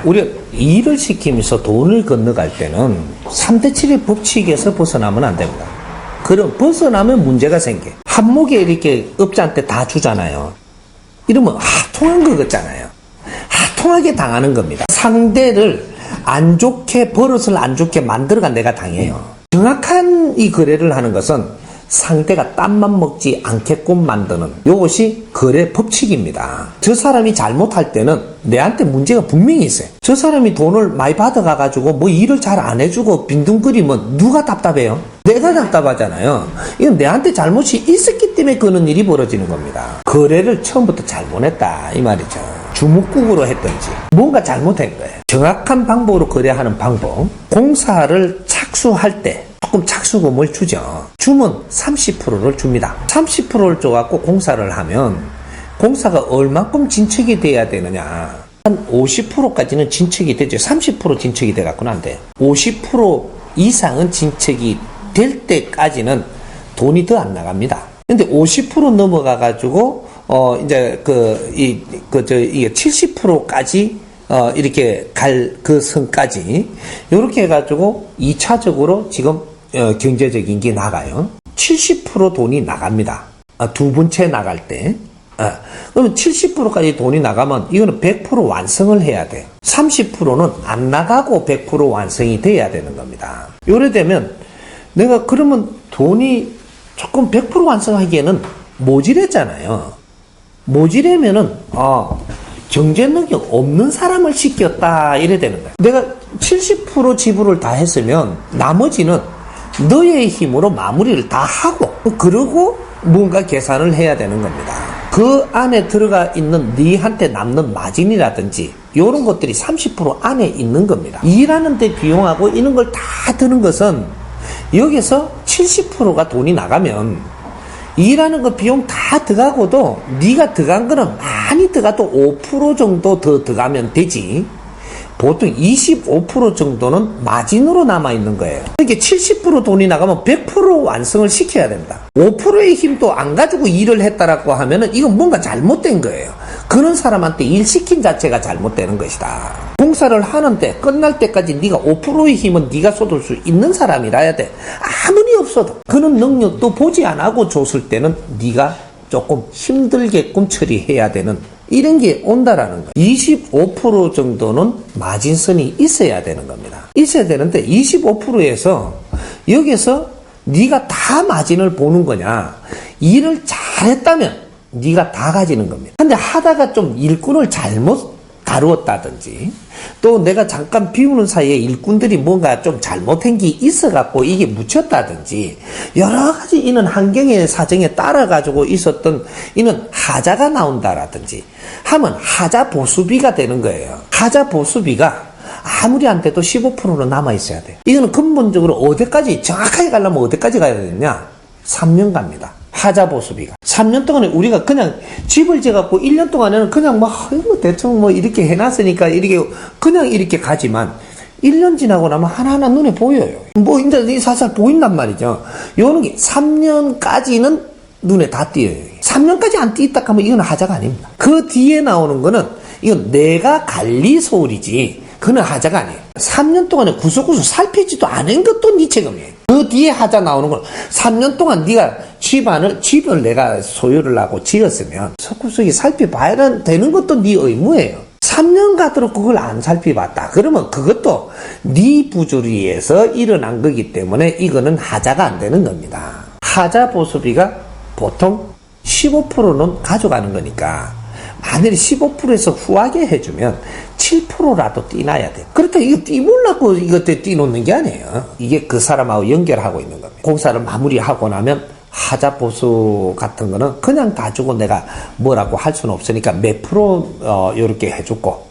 우리가 일을 시키면서 돈을 건너갈 때는 3대7의 법칙에서 벗어나면 안 됩니다. 그럼 벗어나면 문제가 생겨. 한목에 이렇게 업자한테 다 주잖아요. 이러면 통한 거 같잖아요. 통하게 당하는 겁니다. 상대를 안 좋게, 버릇을 안 좋게 만들어가 내가 당해요. 정확한 이 거래를 하는 것은 상대가 땀만 먹지 않게끔 만드는 이것이 거래 법칙입니다. 저 사람이 잘못할 때는 내한테 문제가 분명히 있어요. 저 사람이 돈을 많이 받아가가지고 뭐 일을 잘 안 해주고 빈둥거리면 누가 답답해요? 내가 답답하잖아요. 이건 내한테 잘못이 있었기 때문에 그런 일이 벌어지는 겁니다. 거래를 처음부터 잘못했다 이 말이죠. 주먹국으로 했든지 뭔가 잘못한 거예요. 정확한 방법으로 거래하는 방법. 공사를 착수할 때 조금 착수금을 주죠. 주면 30%를 줍니다. 30%를 줘갖고 공사를 하면 공사가 얼만큼 진척이 돼야 되느냐. 한 50%까지는 진척이 되죠. 30% 진척이 돼갖고는 안 돼요. 50% 이상은 진척이 될 때까지는 돈이 더 안 나갑니다. 근데 50% 넘어가가지고 이제 이게 70%까지 이렇게 갈 그 선까지 이렇게 해가지고 2차적으로 지금 경제적인 게 나가요. 70% 돈이 나갑니다. 두 번째 나갈 때. 그러면 70%까지 돈이 나가면 이거는 100% 완성을 해야 돼요. 30%는 안 나가고 100% 완성이 돼야 되는 겁니다. 요래 되면 내가 그러면 돈이 조금 100% 완성하기에는 모질했잖아요. 모질하면은 경제 능력 없는 사람을 시켰다 이래 되는 거예요. 내가 70% 지불을 다 했으면 나머지는 너의 힘으로 마무리를 다 하고 그러고 뭔가 계산을 해야 되는 겁니다. 그 안에 들어가 있는 너한테 남는 마진이라든지 이런 것들이 30% 안에 있는 겁니다. 일하는 데 비용하고 이런 걸 다 드는 것은 여기서 70%가 돈이 나가면 일하는 거 비용 다 들어가고도 네가 들어간 거는 많이 들어가도 5% 정도 더 들어가면 되지. 보통 25% 정도는 마진으로 남아있는 거예요. 그러니까 70% 돈이 나가면 100% 완성을 시켜야 됩니다. 5%의 힘도 안 가지고 일을 했다라고 하면은 이건 뭔가 잘못된 거예요. 그런 사람한테 일 시킨 자체가 잘못되는 것이다. 공사를 하는데 끝날 때까지 네가 5%의 힘은 네가 쏟을 수 있는 사람이라야 돼. 아무리 없어도 그런 능력도 보지 안 하고 줬을 때는 네가 조금 힘들게끔 처리해야 되는 이런 게 온다라는 거예요. 25% 정도는 마진선이 있어야 되는 겁니다. 있어야 되는데 25%에서 여기서 네가 다 마진을 보는 거냐. 일을 잘했다면 네가 다 가지는 겁니다. 근데 하다가 좀 일꾼을 잘못 다루었다든지 또 내가 잠깐 비우는 사이에 일꾼들이 뭔가 좀 잘못한 게 있어갖고 이게 묻혔다든지 여러 가지 이런 환경의 사정에 따라가지고 있었던 이는 하자가 나온다라든지 하면 하자 보수비가 되는 거예요. 하자 보수비가 아무리 안 돼도 15%는 남아있어야 돼요. 이거는 근본적으로 어디까지 정확하게 가려면 어디까지 가야 되느냐? 3년 갑니다. 하자 보수비가. 3년 동안에 우리가 그냥 집을 지어갖고 1년 동안에는 그냥 대충 이렇게 해놨으니까 그냥 이렇게 가지만 1년 지나고 나면 하나하나 눈에 보여요. 이제 살살 보인단 말이죠. 요런 게 3년까지는 눈에 다 띄어요. 3년까지 안 띄었다 하면 이건 하자가 아닙니다. 그 뒤에 나오는 거는 이건 내가 관리 소홀이지 그는 하자가 아니에요. 3년 동안에 구석구석 살피지도 않은 것도 네 책임이에요. 그 뒤에 하자 나오는 건 3년 동안 네가 집을 내가 소유를 하고 지었으면 석구석이 살펴봐야 되는 것도 네 의무예요. 3년 가도록 그걸 안 살펴봤다. 그러면 그것도 네 부조리에서 일어난 거기 때문에 이거는 하자가 안 되는 겁니다. 하자 보수비가 보통 15%는 가져가는 거니까 만약에 15%에서 후하게 해주면 7%라도 띄놔야 돼요. 그렇다 이거 띄우려고 이것들 띄놓는 게 아니에요. 이게 그 사람하고 연결하고 있는 겁니다. 공사를 마무리하고 나면 하자 보수 같은 거는 그냥 다 주고 내가 뭐라고 할 수는 없으니까 몇 프로 요렇게 해주고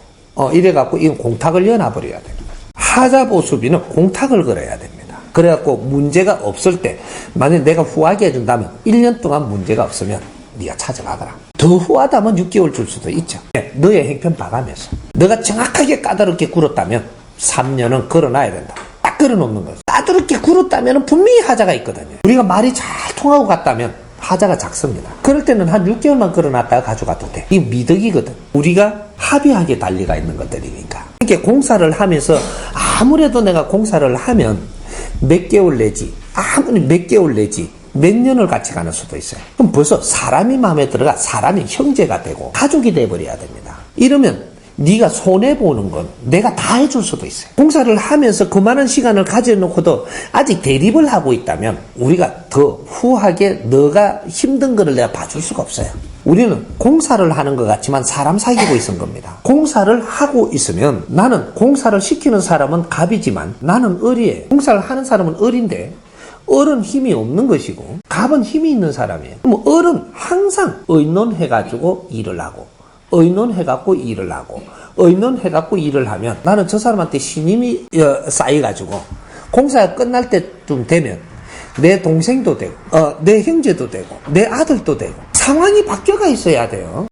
이래갖고 이건 공탁을 연화버려야 됩니다. 하자 보수비는 공탁을 걸어야 됩니다. 그래갖고 문제가 없을 때 만약에 내가 후하게 해준다면 1년 동안 문제가 없으면 네가 찾아가더라. 더 후하다면 6개월 줄 수도 있죠. 너의 행편 봐가면서 너가 정확하게 까다롭게 굴었다면 3년은 걸어놔야 된다. 딱 걸어놓는 거죠. 까다롭게 굴었다면 분명히 하자가 있거든요. 우리가 말이 잘 통하고 갔다면 하자가 작습니다. 그럴 때는 한 6개월만 끌어놨다가 가져가도 돼. 이 미덕이거든. 우리가 합의하게 달리가 있는 것들이니까. 이렇게 공사를 하면서 아무래도 내가 공사를 하면 몇 개월 내지, 아무리 몇 개월 내지, 몇 년을 같이 가는 수도 있어요. 그럼 벌써 사람이 마음에 들어가 사람이 형제가 되고 가족이 돼버려야 됩니다. 이러면 네가 손해보는 건 내가 다 해줄 수도 있어요. 공사를 하면서 그만한 시간을 가져놓고도 아직 대립을 하고 있다면 우리가 더 후하게 너가 힘든 거를 내가 봐줄 수가 없어요. 우리는 공사를 하는 것 같지만 사람 사귀고 있는 겁니다. 공사를 하고 있으면 나는 공사를 시키는 사람은 갑이지만 나는 을이에요. 공사를 하는 사람은 을인데 을은 힘이 없는 것이고 갑은 힘이 있는 사람이에요. 그럼 을은 항상 의논해가지고 일을 하고 의논해갖고 일을 하고 의논해갖고 일을 하면 나는 저 사람한테 신임이 쌓여가지고 공사가 끝날 때쯤 되면 내 동생도 되고 내 형제도 되고 내 아들도 되고 상황이 바뀌어가 있어야 돼요.